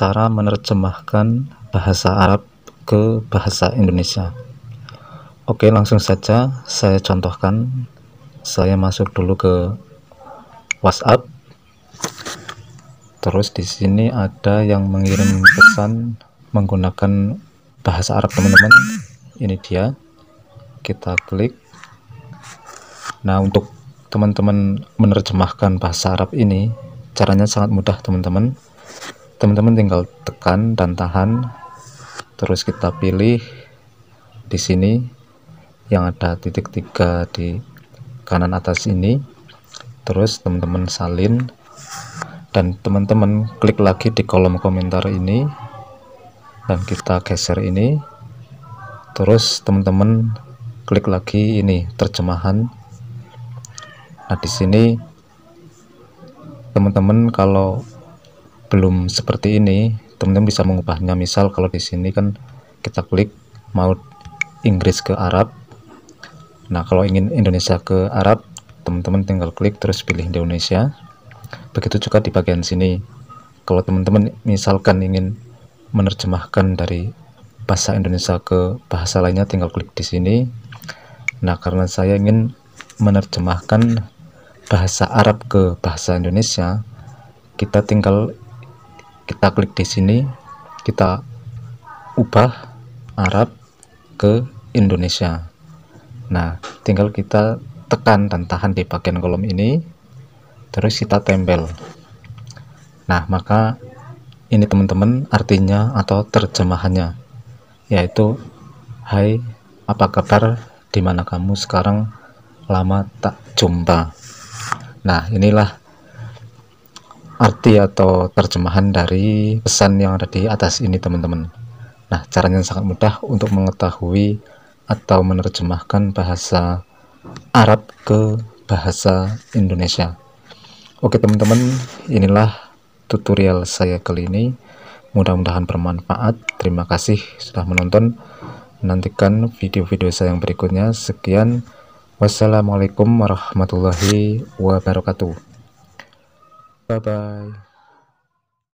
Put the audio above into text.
cara menerjemahkan bahasa Arab ke bahasa Indonesia. Oke, langsung saja saya contohkan. Saya masuk dulu ke WhatsApp. Terus di sini ada yang mengirim pesan menggunakan bahasa Arab, teman-teman. Ini dia. Kita klik. Nah, untuk teman-teman menerjemahkan bahasa Arab ini caranya sangat mudah, teman-teman. Teman-teman tinggal tekan dan tahan, terus kita pilih di sini yang ada titik 3 di kanan atas ini, terus teman-teman salin dan teman-teman klik lagi di kolom komentar ini dan kita geser ini, terus teman-teman klik lagi ini terjemahan. Nah, di sini teman-teman kalau belum seperti ini, teman-teman bisa mengubahnya. Misal kalau di sini kan kita klik mau Inggris ke Arab. Nah, kalau ingin Indonesia ke Arab, teman-teman tinggal klik terus pilih Indonesia. Begitu juga di bagian sini. Kalau teman-teman misalkan ingin menerjemahkan dari bahasa Indonesia ke bahasa lainnya, tinggal klik di sini. Nah, karena saya ingin menerjemahkan bahasa Arab ke bahasa Indonesia, kita klik di sini, kita ubah Arab ke Indonesia. Nah, tinggal kita tekan dan tahan di bagian kolom ini, terus kita tempel. Nah, maka ini teman-teman artinya atau terjemahannya, yaitu hai, apa kabar, di mana kamu sekarang, lama tak jumpa. Nah, inilah arti atau terjemahan dari pesan yang ada di atas ini, teman-teman. Nah, caranya sangat mudah untuk mengetahui atau menerjemahkan bahasa Arab ke bahasa Indonesia. Oke, teman-teman, inilah tutorial saya kali ini. Mudah-mudahan bermanfaat. Terima kasih sudah menonton. Nantikan video-video saya yang berikutnya. Sekian. Wassalamualaikum warahmatullahi wabarakatuh. Bye-bye.